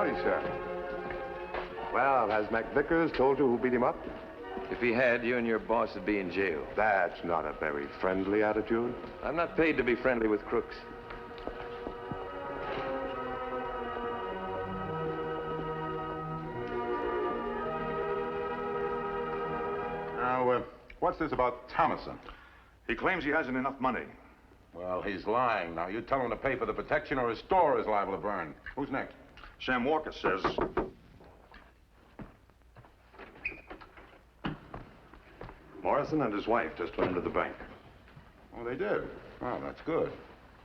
Howdy, sir. Well, has Mac Vickers told you who beat him up? If he had, you and your boss would be in jail. That's not a very friendly attitude. I'm not paid to be friendly with crooks. Now, what's this about Thomason? He claims he hasn't enough money. Well, he's lying. Now, you tell him to pay for the protection or his store is liable to burn. Who's next? Sam Walker says... Morrison and his wife just went into the bank. Oh, they did? Oh, that's good.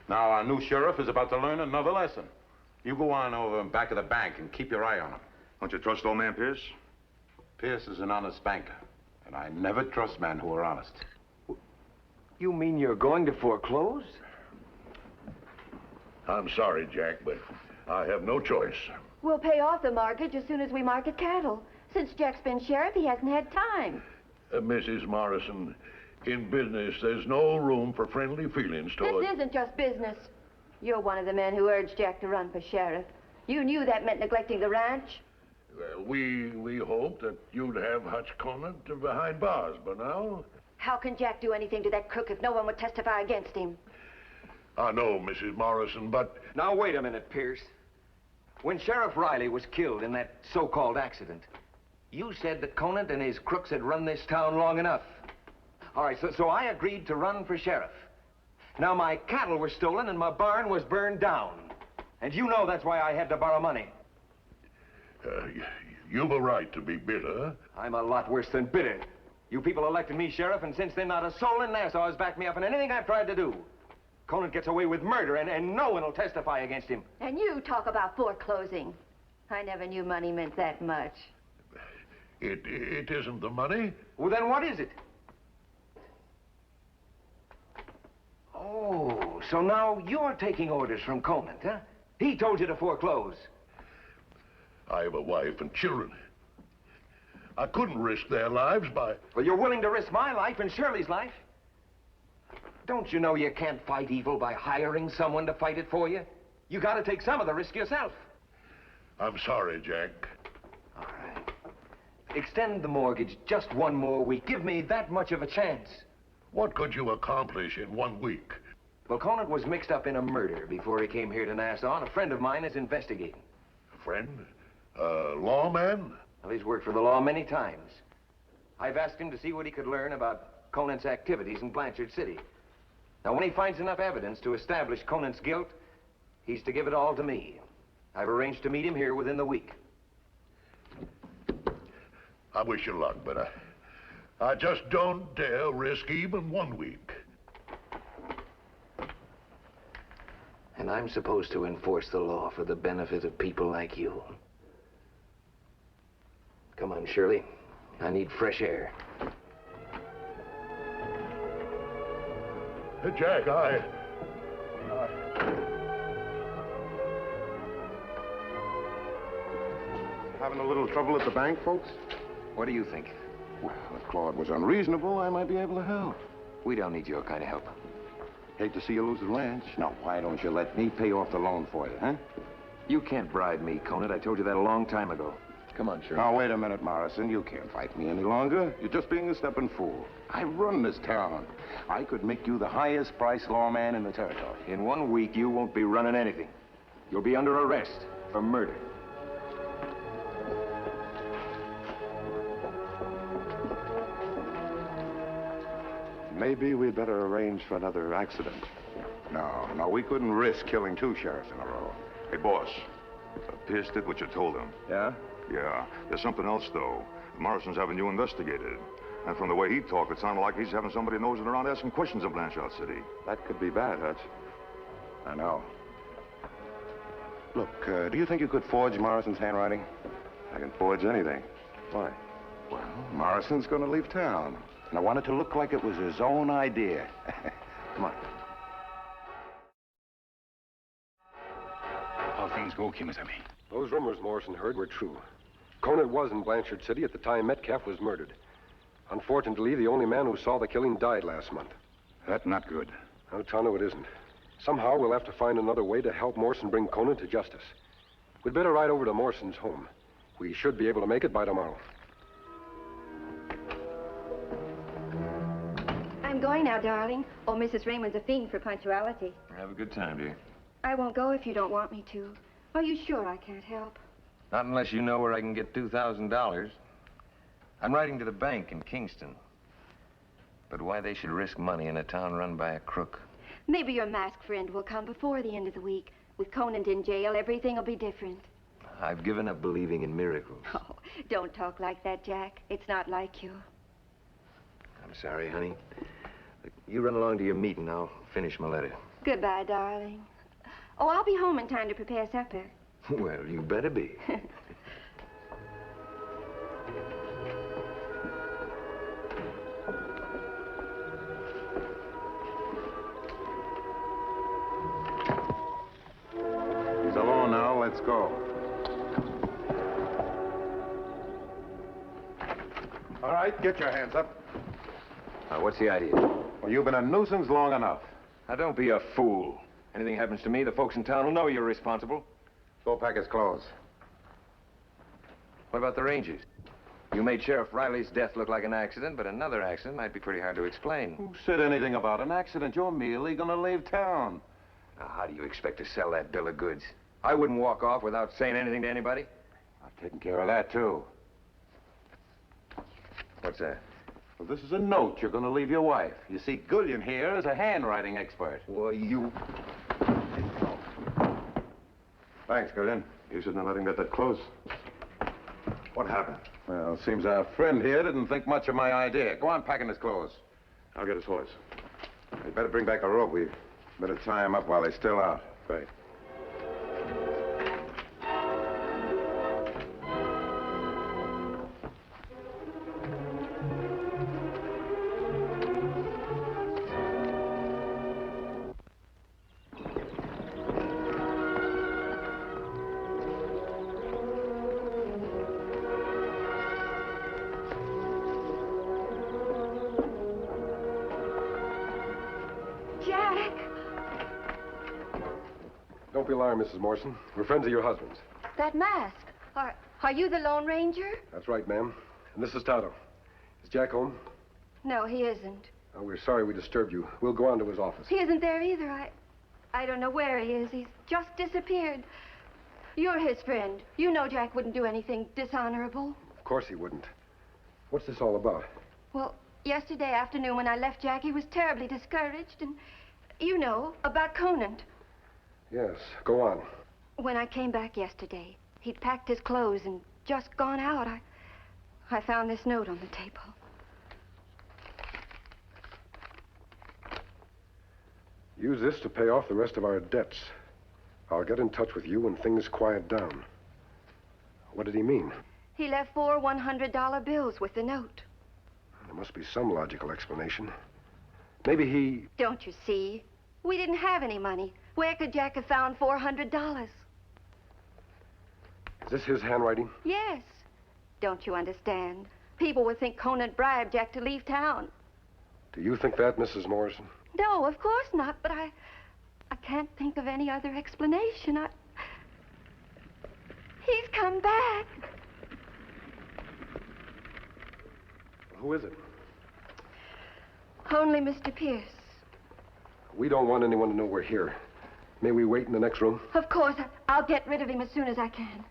Now, our new sheriff is about to learn another lesson. You go on over in back of the bank and keep your eye on him. Don't you trust old man Pierce? Pierce is an honest banker, and I never trust men who are honest. You mean you're going to foreclose? I'm sorry, Jack, but I have no choice. We'll pay off the mortgage as soon as we market cattle. Since Jack's been sheriff, he hasn't had time. Mrs. Morrison, in business, there's no room for friendly feelings toward... This isn't just business. You're one of the men who urged Jack to run for sheriff. You knew that meant neglecting the ranch. Well, we hoped that you'd have Hutch Conant behind bars, but now... How can Jack do anything to that crook if no one would testify against him? I know, Mrs. Morrison, but... Now, wait a minute, Pierce. When Sheriff Riley was killed in that so-called accident, you said that Conant and his crooks had run this town long enough. All right, so I agreed to run for sheriff. Now, my cattle were stolen and my barn was burned down. And you know that's why I had to borrow money. You've a right to be bitter. I'm a lot worse than bitter. You people elected me sheriff, and since then, not a soul in Nassau has backed me up in anything I've tried to do. Conant gets away with murder, and no one will testify against him. And you talk about foreclosing. I never knew money meant that much. It isn't the money. Well, then what is it? Oh, so now you're taking orders from Conant, huh? He told you to foreclose. I have a wife and children. I couldn't risk their lives by... Well, you're willing to risk my life and Shirley's life. Don't you know you can't fight evil by hiring someone to fight it for you? You gotta take some of the risk yourself. I'm sorry, Jack. All right. Extend the mortgage just one more week. Give me that much of a chance. What could you accomplish in 1 week? Well, Conant was mixed up in a murder before he came here to Nassau, and a friend of mine is investigating. A friend? A lawman? Well, he's worked for the law many times. I've asked him to see what he could learn about Conant's activities in Blanchard City. Now, when he finds enough evidence to establish Conant's guilt, he's to give it all to me. I've arranged to meet him here within the week. I wish you luck, but I just don't dare risk even 1 week. And I'm supposed to enforce the law for the benefit of people like you. Come on, Shirley. I need fresh air. Hey, Jack, Having a little trouble at the bank, folks? What do you think? Well, if Claude was unreasonable, I might be able to help. We don't need your kind of help. Hate to see you lose the ranch. Now, why don't you let me pay off the loan for you, huh? You can't bribe me, Conant. I told you that a long time ago. Come on, Shirley. Now, wait a minute, Morrison. You can't fight me any longer. You're just being a stepping fool. I run this town. I could make you the highest priced lawman in the territory. In 1 week, you won't be running anything. You'll be under arrest for murder. Maybe we'd better arrange for another accident. No, we couldn't risk killing 2 sheriffs in a row. Hey, boss. Pierce did what you told him. Yeah? Yeah. There's something else, though. Morrison's having you investigated. And from the way he talked, it sounded like he's having somebody nosing around asking questions of Blanchard City. That could be bad, Hutch. I know. Look, do you think you could forge Morrison's handwriting? I can forge anything. Why? Well, Morrison's going to leave town. And I want it to look like it was his own idea. Come on. How things go, Kimasabi? Those rumors Morrison heard were true. Conant was in Blanchard City at the time Metcalf was murdered. Unfortunately, the only man who saw the killing died last month. That's not good. No, Tonto, it isn't. Somehow we'll have to find another way to help Morrison bring Conant to justice. We'd better ride over to Morrison's home. We should be able to make it by tomorrow. I'm going now, darling. Oh, Mrs. Raymond's a fiend for punctuality. Have a good time, dear. I won't go if you don't want me to. Are you sure I can't help? Not unless you know where I can get $2,000. I'm writing to the bank in Kingston. But why they should risk money in a town run by a crook? Maybe your masked friend will come before the end of the week. With Conant in jail, everything will be different. I've given up believing in miracles. Oh, don't talk like that, Jack. It's not like you. I'm sorry, honey. Look, you run along to your meeting. I'll finish my letter. Goodbye, darling. Oh, I'll be home in time to prepare supper. Well, you better be. He's alone now. Let's go. All right, get your hands up. What's the idea? Well, you've been a nuisance long enough. Now, don't be a fool. Anything happens to me, the folks in town will know you're responsible. Go pack his clothes. What about the Rangers? You made Sheriff Riley's death look like an accident, but another accident might be pretty hard to explain. Who said anything about an accident? You're merely gonna leave town. Now, how do you expect to sell that bill of goods? I wouldn't walk off without saying anything to anybody. I've taken care of that, too. What's that? Well, this is a note you're gonna leave your wife. You see, Gullion here is a handwriting expert. Well, you... Thanks, Gullion. You shouldn't have let him get that close. What happened? Well, seems our friend here didn't think much of my idea. Go on packing his clothes. I'll get his horse. You better bring back a rope. We better tie him up while he's still out. Right. Don't be alarmed, Mrs. Morrison. We're friends of your husband's. That mask. Are you the Lone Ranger? That's right, ma'am. And this is Tonto. Is Jack home? No, he isn't. Oh, we're sorry we disturbed you. We'll go on to his office. He isn't there either. I don't know where he is. He's just disappeared. You're his friend. You know Jack wouldn't do anything dishonorable. Of course he wouldn't. What's this all about? Well, yesterday afternoon when I left Jack, he was terribly discouraged, and you know, about Conant. Yes, go on. When I came back yesterday, he'd packed his clothes and just gone out. I found this note on the table. Use this to pay off the rest of our debts. I'll get in touch with you when things quiet down. What did he mean? He left 4 $100 bills with the note. There must be some logical explanation. Maybe he... Don't you see? We didn't have any money. Where could Jack have found $400? Is this his handwriting? Yes. Don't you understand? People would think Conant bribed Jack to leave town. Do you think that, Mrs. Morrison? No, of course not, but I can't think of any other explanation. He's come back. Who is it? Only Mr. Pierce. We don't want anyone to know we're here. May we wait in the next room? Of course. I'll get rid of him as soon as I can.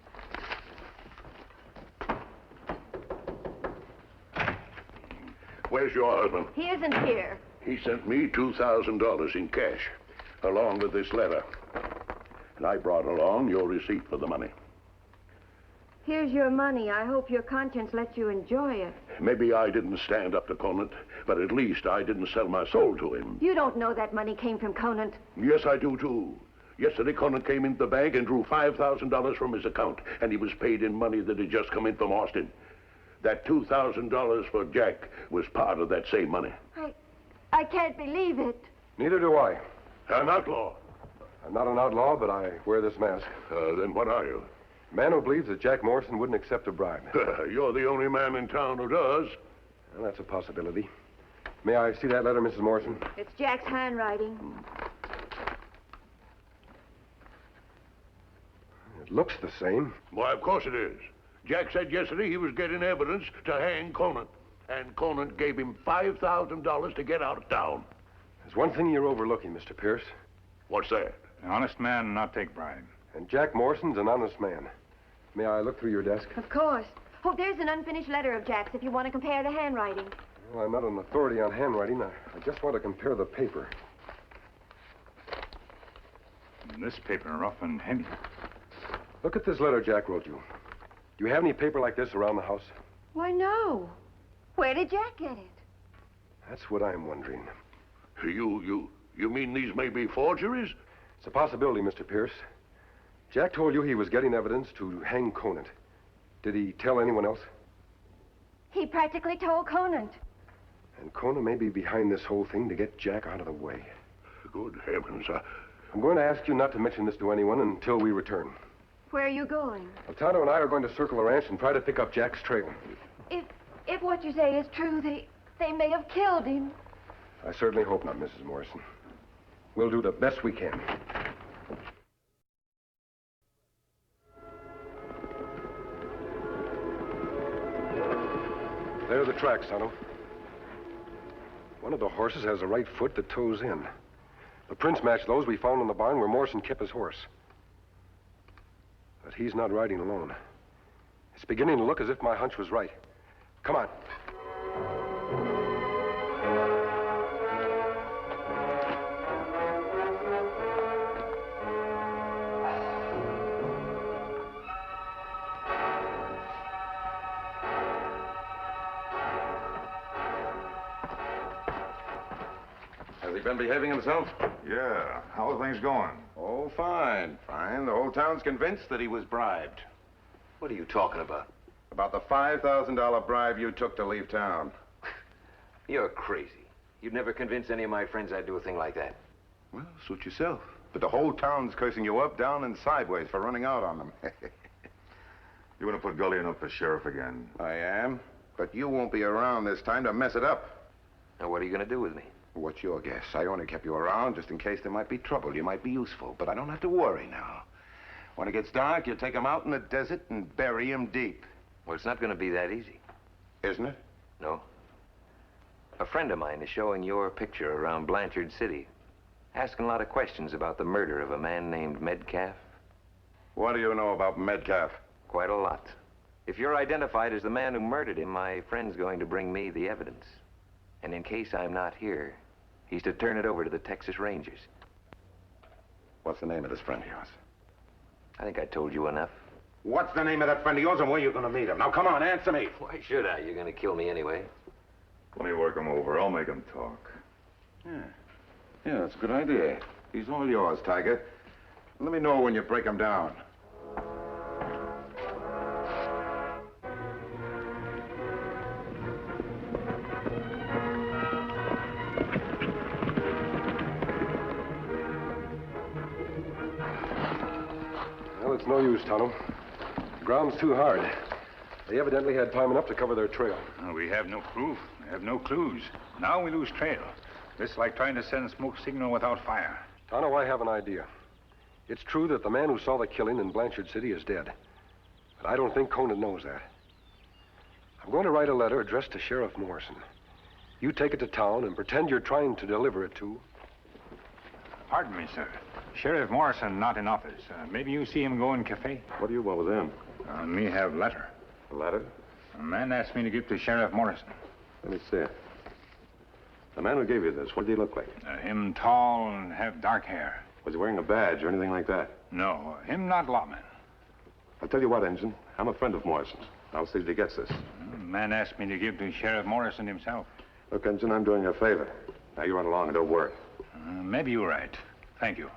Where's your husband? He isn't here. He sent me $2,000 in cash, along with this letter. And I brought along your receipt for the money. Here's your money. I hope your conscience lets you enjoy it. Maybe I didn't stand up to Conant, but at least I didn't sell my soul to him. You don't know that money came from Conant. Yes, I do, too. Yesterday, Conant came into the bank and drew $5,000 from his account, and he was paid in money that had just come in from Austin. That $2,000 for Jack was part of that same money. I can't believe it. Neither do I. An outlaw. I'm not an outlaw, but I wear this mask. Then what are you? A man who believes that Jack Morrison wouldn't accept a bribe. You're the only man in town who does. Well, that's a possibility. May I see that letter, Mrs. Morrison? It's Jack's handwriting. It looks the same. Why, of course it is. Jack said yesterday he was getting evidence to hang Conant, and Conant gave him $5,000 to get out of town. There's one thing you're overlooking, Mr. Pierce. What's that? An honest man not take bribe. And Jack Morrison's an honest man. May I look through your desk? Of course. Oh, there's an unfinished letter of Jack's if you want to compare the handwriting. Well, I'm not an authority on handwriting. I just want to compare the paper. This paper rough and heavy. Look at this letter Jack wrote you. Do you have any paper like this around the house? Why, no. Where did Jack get it? That's what I'm wondering. You mean these may be forgeries? It's a possibility, Mr. Pierce. Jack told you he was getting evidence to hang Conant. Did he tell anyone else? He practically told Conant. And Conant may be behind this whole thing to get Jack out of the way. Good heavens. I'm going to ask you not to mention this to anyone until we return. Where are you going? Well, Tonto and I are going to circle the ranch and try to pick up Jack's trail. If what you say is true, they may have killed him. I certainly hope not, Mrs. Morrison. We'll do the best we can. There are the tracks, Tonto. One of the horses has a right foot that toes in. The prints match those we found in the barn where Morrison kept his horse. But he's not riding alone. It's beginning to look as if my hunch was right. Come on. Has he been behaving himself? Yeah. How are things going? Oh, fine, fine. The whole town's convinced that he was bribed. What are you talking about? About the $5,000 bribe you took to leave town. You're crazy. You'd never convince any of my friends I'd do a thing like that. Well, suit yourself. But the whole town's cursing you up, down, and sideways for running out on them. You want to put Gullion up for sheriff again? I am. But you won't be around this time to mess it up. Now, what are you going to do with me? What's your guess? I only kept you around just in case there might be trouble. You might be useful, but I don't have to worry now. When it gets dark, you take him out in the desert and bury him deep. Well, it's not going to be that easy. Isn't it? No. A friend of mine is showing your picture around Blanchard City, asking a lot of questions about the murder of a man named Metcalf. What do you know about Metcalf? Quite a lot. If you're identified as the man who murdered him, my friend's going to bring me the evidence. And in case I'm not here, he's to turn it over to the Texas Rangers. What's the name of this friend of yours? I think I told you enough. What's the name of that friend of yours and where you going to meet him? Now, come on, answer me. Why should I? You're going to kill me anyway. Let me work him over. I'll make him talk. Yeah, that's a good idea. He's all yours, Tiger. Let me know when you break him down. Well, it's no use, Tonto. The ground's too hard. They evidently had time enough to cover their trail. We have no proof. We have no clues. Now we lose trail. It's like trying to send smoke signal without fire. Tonto, I have an idea. It's true that the man who saw the killing in Blanchard City is dead. But I don't think Conant knows that. I'm going to write a letter addressed to Sheriff Morrison. You take it to town and pretend you're trying to deliver it to... Pardon me, sir. Sheriff Morrison not in office. Maybe you see him go in cafe? What do you want with him? Me have letter. A letter? A man asked me to give to Sheriff Morrison. Let me see it. The man who gave you this, what did he look like? Him tall and have dark hair. Was he wearing a badge or anything like that? No, him not lawman. I'll tell you what, Ensign. I'm a friend of Morrison's. I'll see if he gets this. Man asked me to give to Sheriff Morrison himself. Look, Ensign, I'm doing you a favor. Now you run along and don't worry. Maybe you're right. Thank you.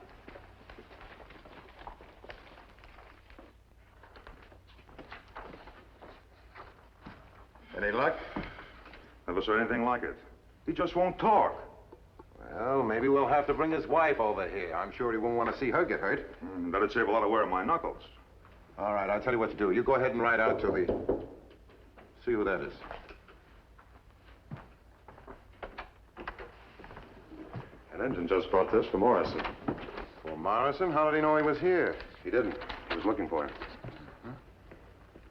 Any luck? Never saw anything like it. He just won't talk. Well, maybe we'll have to bring his wife over here. I'm sure he won't want to see her get hurt. That'd save a lot of wear on my knuckles. All right, I'll tell you what to do. You go ahead and ride out to the... See who that is. An engine just brought this for Morrison. For Morrison? How did he know he was here? He didn't. He was looking for him.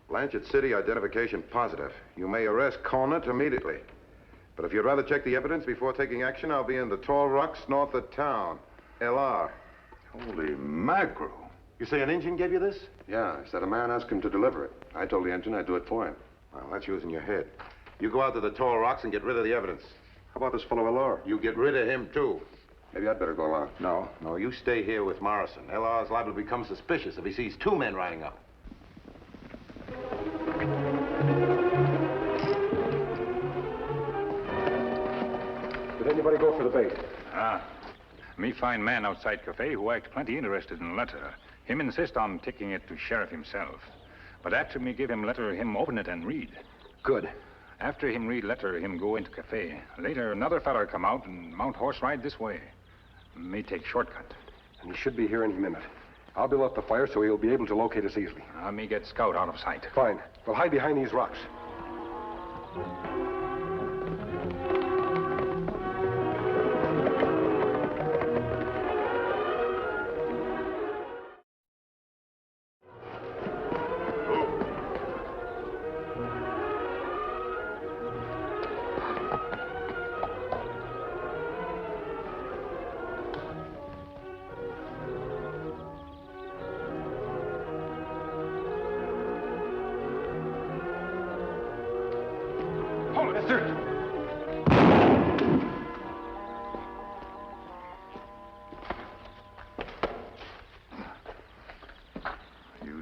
Blanchard City identification positive. You may arrest Conant immediately. But if you'd rather check the evidence before taking action, I'll be in the Tall Rocks north of town. LR. Holy mackerel. You say an engine gave you this? Yeah, he said a man asked him to deliver it. I told the engine I'd do it for him. Well, that's using your head. You go out to the Tall Rocks and get rid of the evidence. How about this fellow LR? You get rid of him, too. Maybe I'd better go along. No, you stay here with Morrison. LR's liable to become suspicious if he sees two men riding up. Did anybody go for the bait? Me find man outside cafe who act plenty interested in letter. Him insist on taking it to sheriff himself. But after me give him letter, him open it and read. Good. After him read letter, him go into cafe. Later, another feller come out and mount horse ride this way. Me take shortcut. And he should be here any minute. I'll build up the fire so he'll be able to locate us easily. Me get scout out of sight. Fine. We'll hide behind these rocks.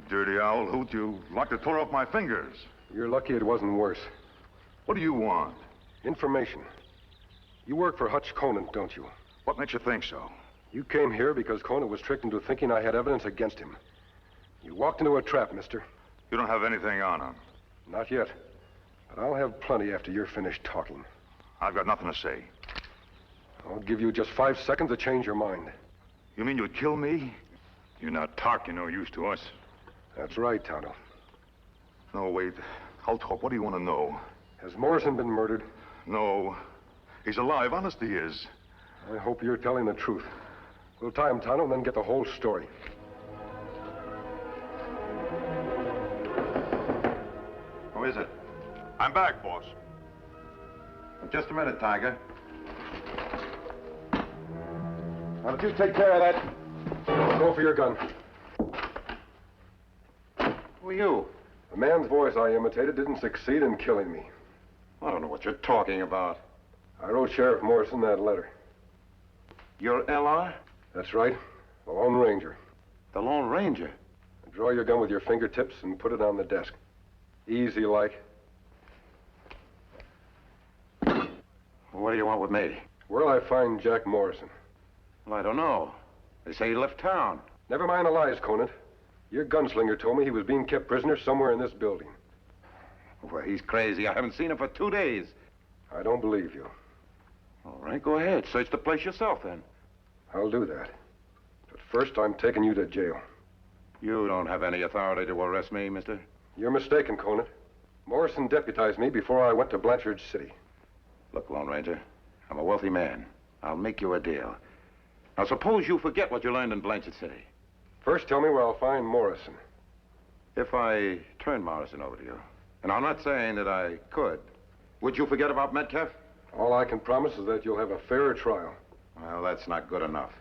Dirty owl hoot, you like to tore off my fingers. You're lucky it wasn't worse. What do you want? Information. You work for Hutch Conant, don't you? What makes you think so? You came here because Conant was tricked into thinking I had evidence against him. You walked into a trap, mister. You don't have anything on him. Not yet. But I'll have plenty after you're finished talking. I've got nothing to say. I'll give you just 5 seconds to change your mind. You mean you'd kill me? You not talk, you no use to us. That's right, Tonto. No, wait. I'll talk. What do you want to know? Has Morrison been murdered? No. He's alive. Honest he is. I hope you're telling the truth. We'll tie him, Tonto, and then get the whole story. Who is it? I'm back, boss. Just a minute, Tiger. Now, don't you take care of that? Go for your gun. Who are you? The man's voice I imitated didn't succeed in killing me. I don't know what you're talking about. I wrote Sheriff Morrison that letter. You're LR? That's right. The Lone Ranger. The Lone Ranger? Draw your gun with your fingertips and put it on the desk. Easy like. What do you want with me? Where'll I find Jack Morrison? Well, I don't know. They say he left town. Never mind the lies, Conant. Your gunslinger told me he was being kept prisoner somewhere in this building. Well, he's crazy. I haven't seen him for 2 days. I don't believe you. All right, go ahead. Search the place yourself, then. I'll do that. But first, I'm taking you to jail. You don't have any authority to arrest me, mister. You're mistaken, Conant. Morrison deputized me before I went to Blanchard City. Look, Lone Ranger, I'm a wealthy man. I'll make you a deal. Now, suppose you forget what you learned in Blanchard City. First, tell me where I'll find Morrison. If I turn Morrison over to you, and I'm not saying that I could, would you forget about Metcalf? All I can promise is that you'll have a fairer trial. Well, that's not good enough.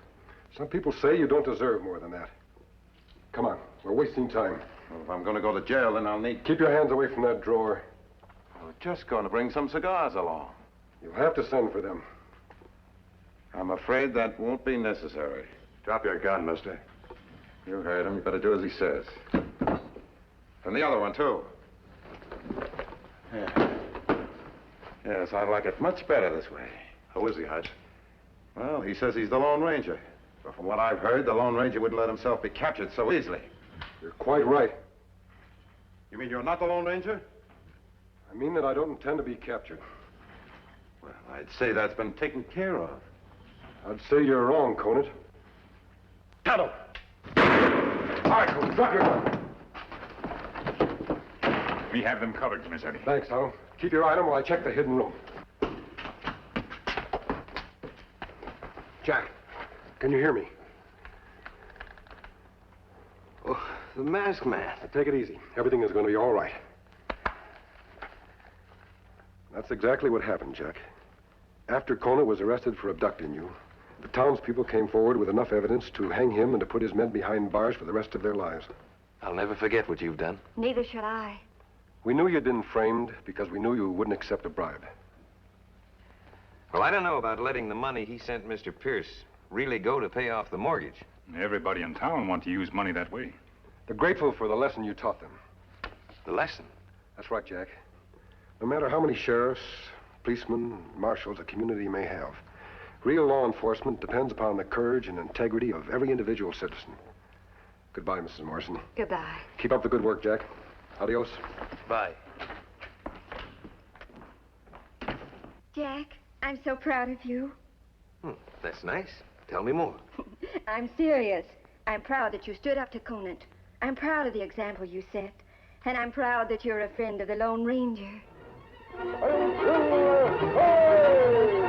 Some people say you don't deserve more than that. Come on, we're wasting time. Well, if I'm going to go to jail, then I'll need... Keep your hands away from that drawer. I was just going to bring some cigars along. You'll have to send for them. I'm afraid that won't be necessary. Drop your gun, mister. You heard him. You better do as he says. And the other one, too. Yeah. Yes, I like it much better this way. Who is he, Hutch? Well, he says he's the Lone Ranger. But from what I've heard, the Lone Ranger wouldn't let himself be captured so easily. You're quite right. You mean you're not the Lone Ranger? I mean that I don't intend to be captured. Well, I'd say that's been taken care of. I'd say you're wrong, Conant. Tonto! All right, Conant, drop your gun. We have them covered, Miss Eddie. Thanks, Tonto. Keep your eye on him while I check the hidden room. Jack, can you hear me? Oh, The masked man. Now, take it easy. Everything is going to be all right. That's exactly what happened, Jack. After Conant was arrested for abducting you, the townspeople came forward with enough evidence to hang him and to put his men behind bars for the rest of their lives. I'll never forget what you've done. Neither shall I. We knew you'd been framed because we knew you wouldn't accept a bribe. Well, I don't know about letting the money he sent Mr. Pierce really go to pay off the mortgage. Everybody in town want to use money that way. They're grateful for the lesson you taught them. The lesson? That's right, Jack. No matter how many sheriffs, policemen, marshals a community may have, real law enforcement depends upon the courage and integrity of every individual citizen. Goodbye, Mrs. Morrison. Goodbye. Keep up the good work, Jack. Adios. Bye. Jack, I'm so proud of you. That's nice. Tell me more. I'm serious. I'm proud that you stood up to Conant. I'm proud of the example you set. And I'm proud that you're a friend of the Lone Ranger. Hey!